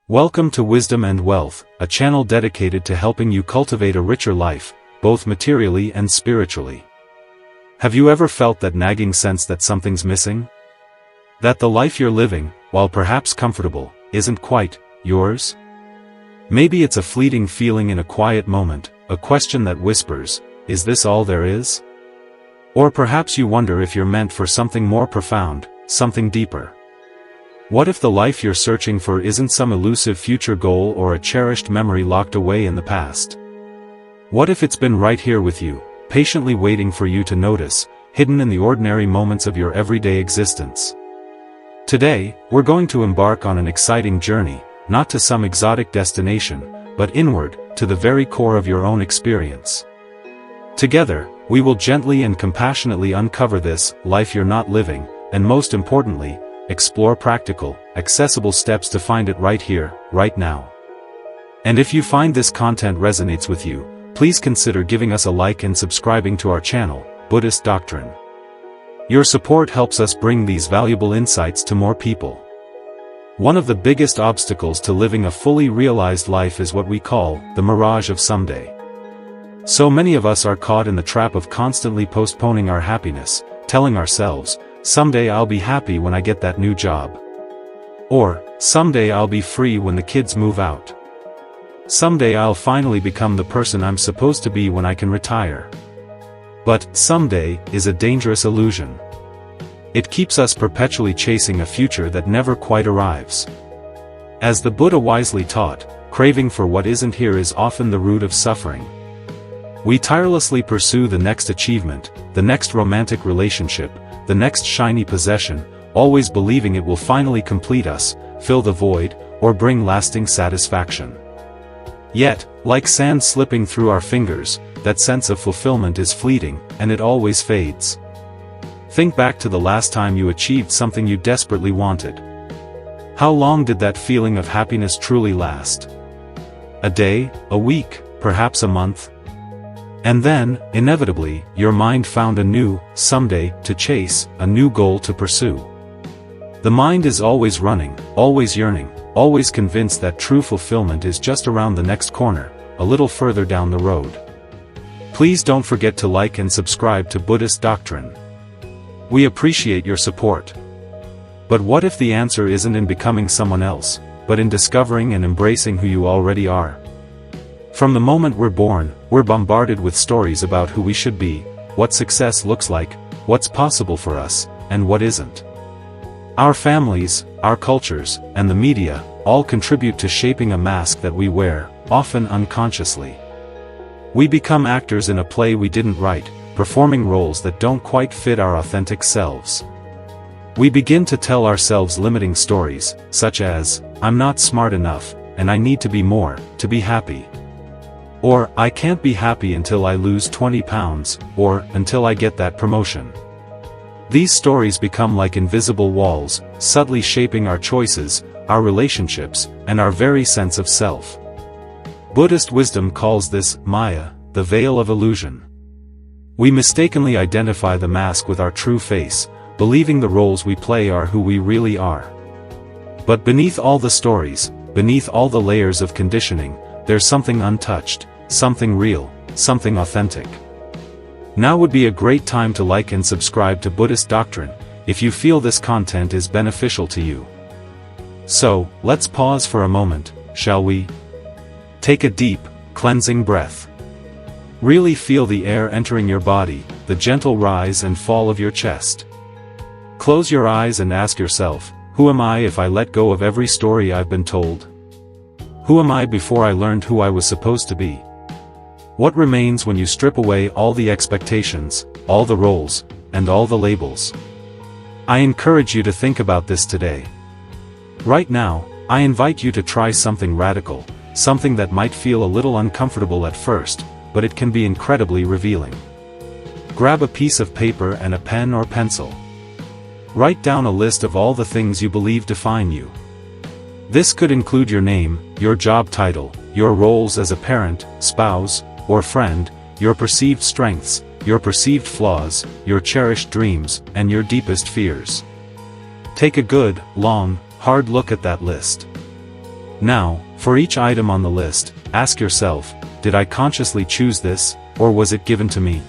Welcome to Wisdom and Wealth, a channel dedicated to helping you cultivate a richer life, both materially and spiritually. Have you ever felt that nagging sense that something's missing? That the life you're living, while perhaps comfortable, isn't quite yours? Maybe it's a fleeting feeling in a quiet moment, a question that whispers, "Is this all there is?" Or perhaps you wonder if you're meant for something more profound, something deeper. What if the life you're searching for isn't some elusive future goal or a cherished memory locked away in the past? What if it's been right here with you, patiently waiting for you to notice, hidden in the ordinary moments of your everyday existence? Today, we're going to embark on an exciting journey, not to some exotic destination, but inward, to the very core of your own experience. Together, we will gently and compassionately uncover this life you're not living, and most importantly, explore practical, accessible steps to find it right here, right now. And if you find this content resonates with you, please consider giving us a like and subscribing to our channel, Buddhist Doctrine. Your support helps us bring these valuable insights to more people. One of the biggest obstacles to living a fully realized life is what we call the mirage of someday. So many of us are caught in the trap of constantly postponing our happiness, telling ourselves, "Someday I'll be happy when I get that new job." Or, "Someday I'll be free when the kids move out." "Someday I'll finally become the person I'm supposed to be when I can retire." But, someday, is a dangerous illusion. It keeps us perpetually chasing a future that never quite arrives. As the Buddha wisely taught, craving for what isn't here is often the root of suffering. We tirelessly pursue the next achievement, the next romantic relationship, the next shiny possession, always believing it will finally complete us, fill the void, or bring lasting satisfaction. Yet, like sand slipping through our fingers, that sense of fulfillment is fleeting, and it always fades. Think back to the last time you achieved something you desperately wanted. How long did that feeling of happiness truly last? A day, a week, perhaps a month? And then, inevitably, your mind found a new someday to chase, a new goal to pursue. The mind is always running, always yearning, always convinced that true fulfillment is just around the next corner, a little further down the road. Please don't forget to like and subscribe to Buddhist Doctrine. We appreciate your support. But what if the answer isn't in becoming someone else, but in discovering and embracing who you already are? From the moment we're born, we're bombarded with stories about who we should be, what success looks like, what's possible for us, and what isn't. Our families, our cultures, and the media, all contribute to shaping a mask that we wear, often unconsciously. We become actors in a play we didn't write, performing roles that don't quite fit our authentic selves. We begin to tell ourselves limiting stories, such as, "I'm not smart enough, and I need to be more, to be happy." Or, "I can't be happy until I lose 20 pounds, or, until I get that promotion." These stories become like invisible walls, subtly shaping our choices, our relationships, and our very sense of self. Buddhist wisdom calls this Maya, the veil of illusion. We mistakenly identify the mask with our true face, believing the roles we play are who we really are. But beneath all the stories, beneath all the layers of conditioning, there's something untouched, something real, something authentic. Now would be a great time to like and subscribe to Buddhist Doctrine, if you feel this content is beneficial to you. So, let's pause for a moment, shall we? Take a deep, cleansing breath. Really feel the air entering your body, the gentle rise and fall of your chest. Close your eyes and ask yourself, who am I if I let go of every story I've been told? Who am I before I learned who I was supposed to be? What remains when you strip away all the expectations, all the roles, and all the labels? I encourage you to think about this today. Right now, I invite you to try something radical, something that might feel a little uncomfortable at first, but it can be incredibly revealing. Grab a piece of paper and a pen or pencil. Write down a list of all the things you believe define you. This could include your name, your job title, your roles as a parent, spouse, or friend, your perceived strengths, your perceived flaws, your cherished dreams, and your deepest fears. Take a good, long, hard look at that list. Now, for each item on the list, ask yourself, did I consciously choose this, or was it given to me?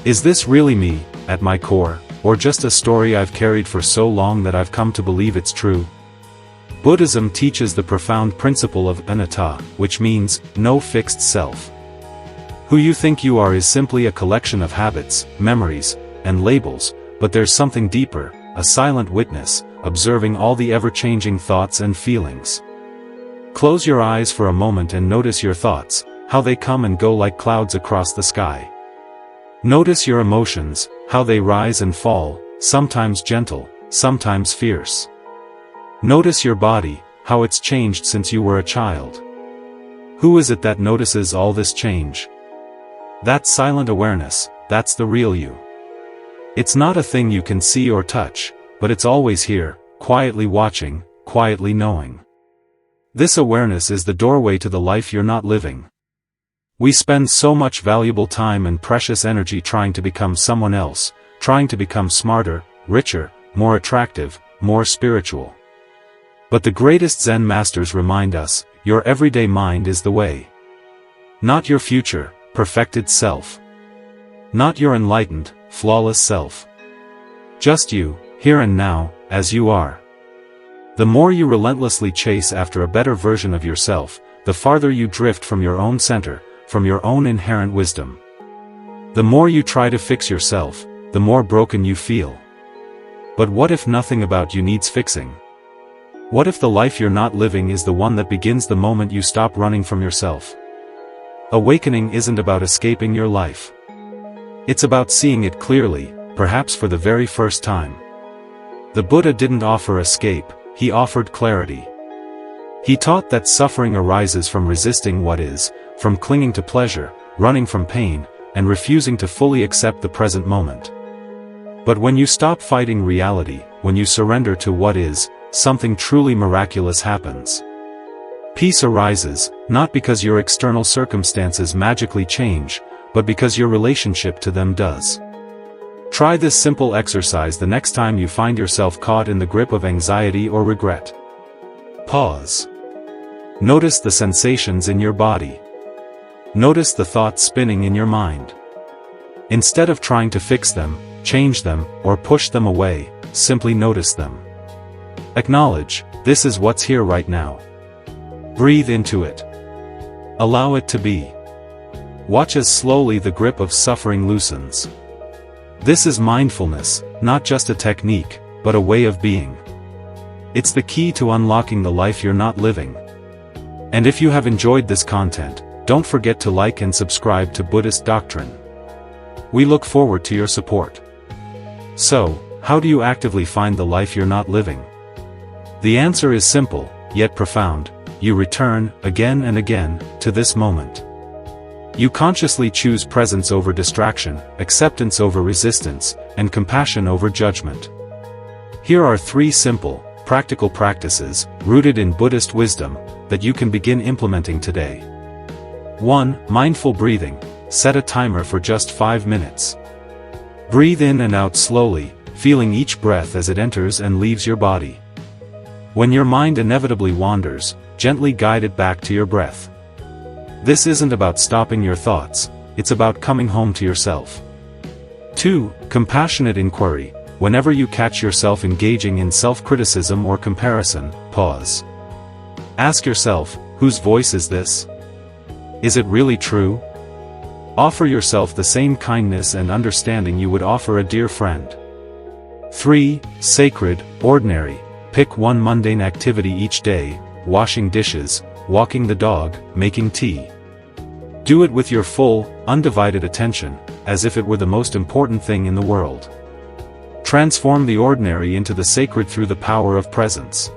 Is this really me, at my core, or just a story I've carried for so long that I've come to believe it's true? Buddhism teaches the profound principle of anatta, which means, no fixed self. Who you think you are is simply a collection of habits, memories, and labels, but there's something deeper, a silent witness, observing all the ever-changing thoughts and feelings. Close your eyes for a moment and notice your thoughts, how they come and go like clouds across the sky. Notice your emotions, how they rise and fall, sometimes gentle, sometimes fierce. Notice your body, how it's changed since you were a child. Who is it that notices all this change? That silent awareness, that's the real you. It's not a thing you can see or touch, but it's always here, quietly watching, quietly knowing. This awareness is the doorway to the life you're not living. We spend so much valuable time and precious energy trying to become someone else, trying to become smarter, richer, more attractive, more spiritual. But the greatest Zen masters remind us, your everyday mind is the way. Not your future, perfected self. Not your enlightened, flawless self. Just you, here and now, as you are. The more you relentlessly chase after a better version of yourself, the farther you drift from your own center, from your own inherent wisdom. The more you try to fix yourself, the more broken you feel. But what if nothing about you needs fixing? What if the life you're not living is the one that begins the moment you stop running from yourself? Awakening isn't about escaping your life. It's about seeing it clearly, perhaps for the very first time. The Buddha didn't offer escape, he offered clarity. He taught that suffering arises from resisting what is, from clinging to pleasure, running from pain, and refusing to fully accept the present moment. But when you stop fighting reality, when you surrender to what is, something truly miraculous happens. Peace arises, not because your external circumstances magically change, but because your relationship to them does. Try this simple exercise the next time you find yourself caught in the grip of anxiety or regret. Pause. Notice the sensations in your body. Notice the thoughts spinning in your mind. Instead of trying to fix them, change them, or push them away, simply notice them. Acknowledge, this is what's here right now. Breathe into it. Allow it to be. Watch as slowly the grip of suffering loosens. This is mindfulness, not just a technique, but a way of being. It's the key to unlocking the life you're not living. And if you have enjoyed this content, don't forget to like and subscribe to Buddhist Doctrine. We look forward to your support. So, how do you actively find the life you're not living? The answer is simple, yet profound. You return, again and again, to this moment. You consciously choose presence over distraction, acceptance over resistance, and compassion over judgment. Here are 3 simple, practical practices, rooted in Buddhist wisdom, that you can begin implementing today. 1. Mindful breathing. Set a timer for just 5 minutes. Breathe in and out slowly, feeling each breath as it enters and leaves your body. When your mind inevitably wanders, gently guide it back to your breath. This isn't about stopping your thoughts, it's about coming home to yourself. 2. Compassionate inquiry. Whenever you catch yourself engaging in self-criticism or comparison, pause. Ask yourself, whose voice is this? Is it really true? Offer yourself the same kindness and understanding you would offer a dear friend. 3. Sacred, ordinary. Pick one mundane activity each day, washing dishes, walking the dog, making tea. Do it with your full, undivided attention, as if it were the most important thing in the world. Transform the ordinary into the sacred through the power of presence.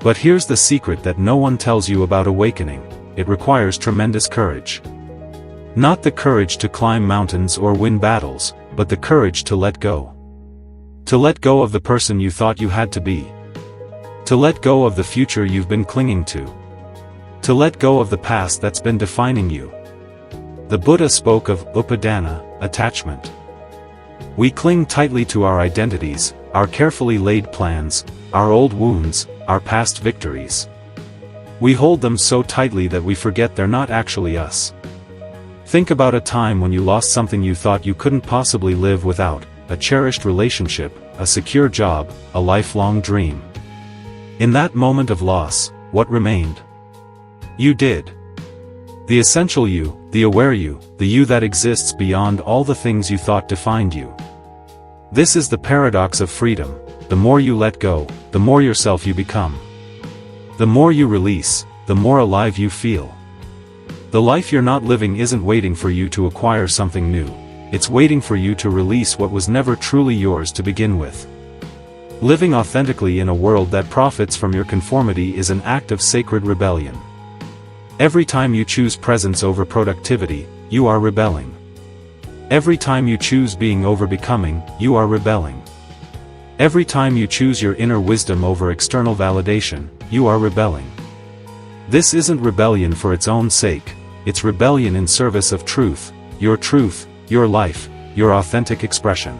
But here's the secret that no one tells you about awakening: it requires tremendous courage. Not the courage to climb mountains or win battles, but the courage to let go. To let go of the person you thought you had to be. To let go of the future you've been clinging to. To let go of the past that's been defining you. The Buddha spoke of upadana, attachment. We cling tightly to our identities, our carefully laid plans, our old wounds, our past victories. We hold them so tightly that we forget they're not actually us. Think about a time when you lost something you thought you couldn't possibly live without: a cherished relationship, a secure job, a lifelong dream. In that moment of loss, what remained? You did. The essential you, the aware you, the you that exists beyond all the things you thought defined you. This is the paradox of freedom. The more you let go, the more yourself you become. The more you release, the more alive you feel. The life you're not living isn't waiting for you to acquire something new. It's waiting for you to release what was never truly yours to begin with. Living authentically in a world that profits from your conformity is an act of sacred rebellion. Every time you choose presence over productivity, you are rebelling. Every time you choose being over becoming, you are rebelling. Every time you choose your inner wisdom over external validation, you are rebelling. This isn't rebellion for its own sake, it's rebellion in service of truth, your life, your authentic expression.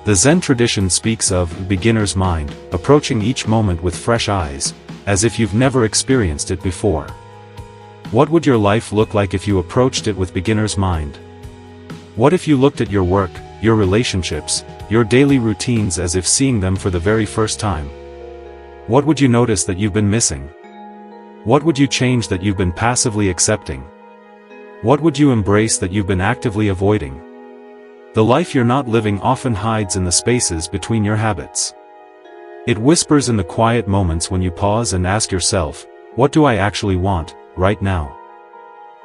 The Zen tradition speaks of a beginner's mind, approaching each moment with fresh eyes, as if you've never experienced it before. What would your life look like if you approached it with beginner's mind? What if you looked at your work, your relationships, your daily routines as if seeing them for the very first time? What would you notice that you've been missing? What would you change that you've been passively accepting? What would you embrace that you've been actively avoiding? The life you're not living often hides in the spaces between your habits. It whispers in the quiet moments when you pause and ask yourself, what do I actually want, right now?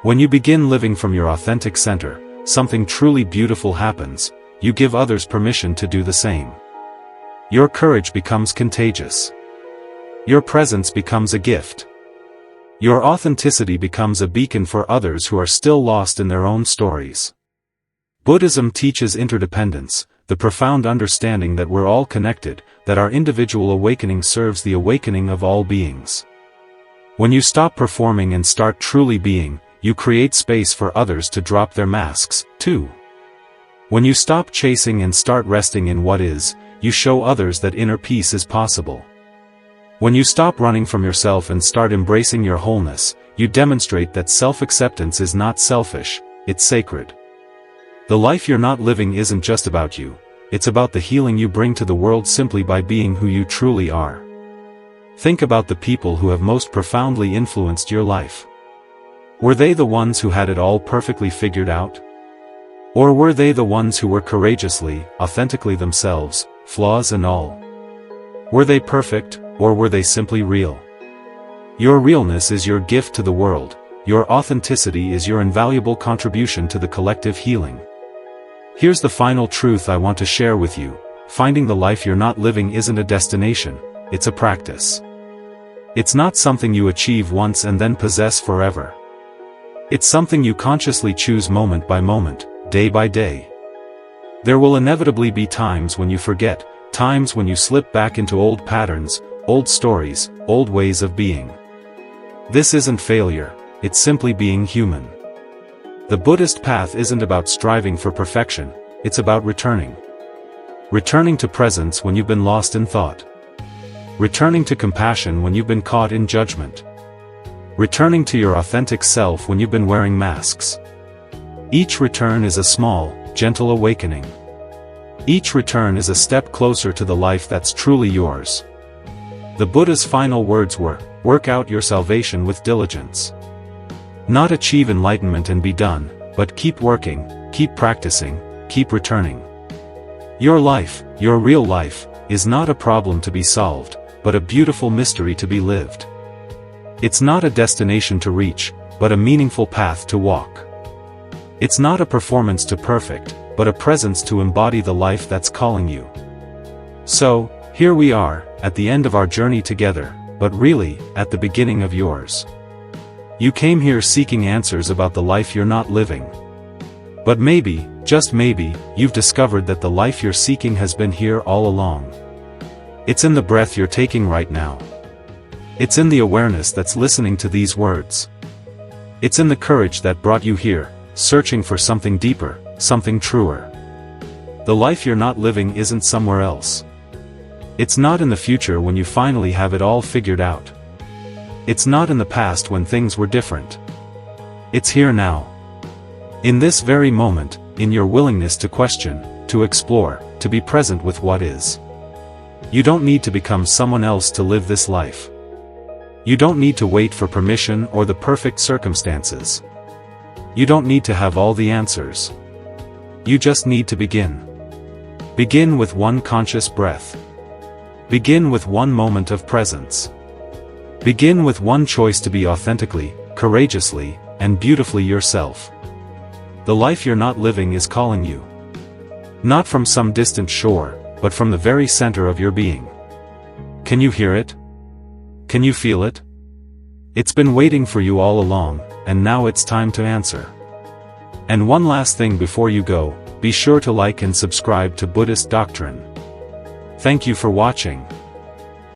When you begin living from your authentic center, something truly beautiful happens. You give others permission to do the same. Your courage becomes contagious. Your presence becomes a gift. Your authenticity becomes a beacon for others who are still lost in their own stories. Buddhism teaches interdependence, the profound understanding that we're all connected, that our individual awakening serves the awakening of all beings. When you stop performing and start truly being, you create space for others to drop their masks, too. When you stop chasing and start resting in what is, you show others that inner peace is possible. When you stop running from yourself and start embracing your wholeness, you demonstrate that self-acceptance is not selfish, it's sacred. The life you're not living isn't just about you, it's about the healing you bring to the world simply by being who you truly are. Think about the people who have most profoundly influenced your life. Were they the ones who had it all perfectly figured out? Or were they the ones who were courageously, authentically themselves, flaws and all? Were they perfect, or were they simply real? Your realness is your gift to the world, your authenticity is your invaluable contribution to the collective healing. Here's the final truth I want to share with you: finding the life you're not living isn't a destination, it's a practice. It's not something you achieve once and then possess forever. It's something you consciously choose moment by moment, day by day. There will inevitably be times when you forget, times when you slip back into old patterns, old stories, old ways of being. This isn't failure, it's simply being human. The Buddhist path isn't about striving for perfection, it's about returning. Returning to presence when you've been lost in thought. Returning to compassion when you've been caught in judgment. Returning to your authentic self when you've been wearing masks. Each return is a small, gentle awakening. Each return is a step closer to the life that's truly yours. The Buddha's final words were, "Work out your salvation with diligence." Not achieve enlightenment and be done, but keep working, keep practicing, keep returning. Your life, your real life, is not a problem to be solved, but a beautiful mystery to be lived. It's not a destination to reach, but a meaningful path to walk. It's not a performance to perfect, but a presence to embody the life that's calling you. So, here we are, at the end of our journey together, but really, at the beginning of yours. You came here seeking answers about the life you're not living. But maybe, just maybe, you've discovered that the life you're seeking has been here all along. It's in the breath you're taking right now. It's in the awareness that's listening to these words. It's in the courage that brought you here, searching for something deeper, something truer. The life you're not living isn't somewhere else. It's not in the future when you finally have it all figured out. It's not in the past when things were different. It's here now. In this very moment, in your willingness to question, to explore, to be present with what is. You don't need to become someone else to live this life. You don't need to wait for permission or the perfect circumstances. You don't need to have all the answers. You just need to begin. Begin with one conscious breath. Begin with one moment of presence. Begin with one choice to be authentically, courageously, and beautifully yourself. The life you're not living is calling you. Not from some distant shore, but from the very center of your being. Can you hear it? Can you feel it? It's been waiting for you all along, and now it's time to answer. And one last thing before you go, be sure to like and subscribe to Buddhist Doctrine. Thank you for watching.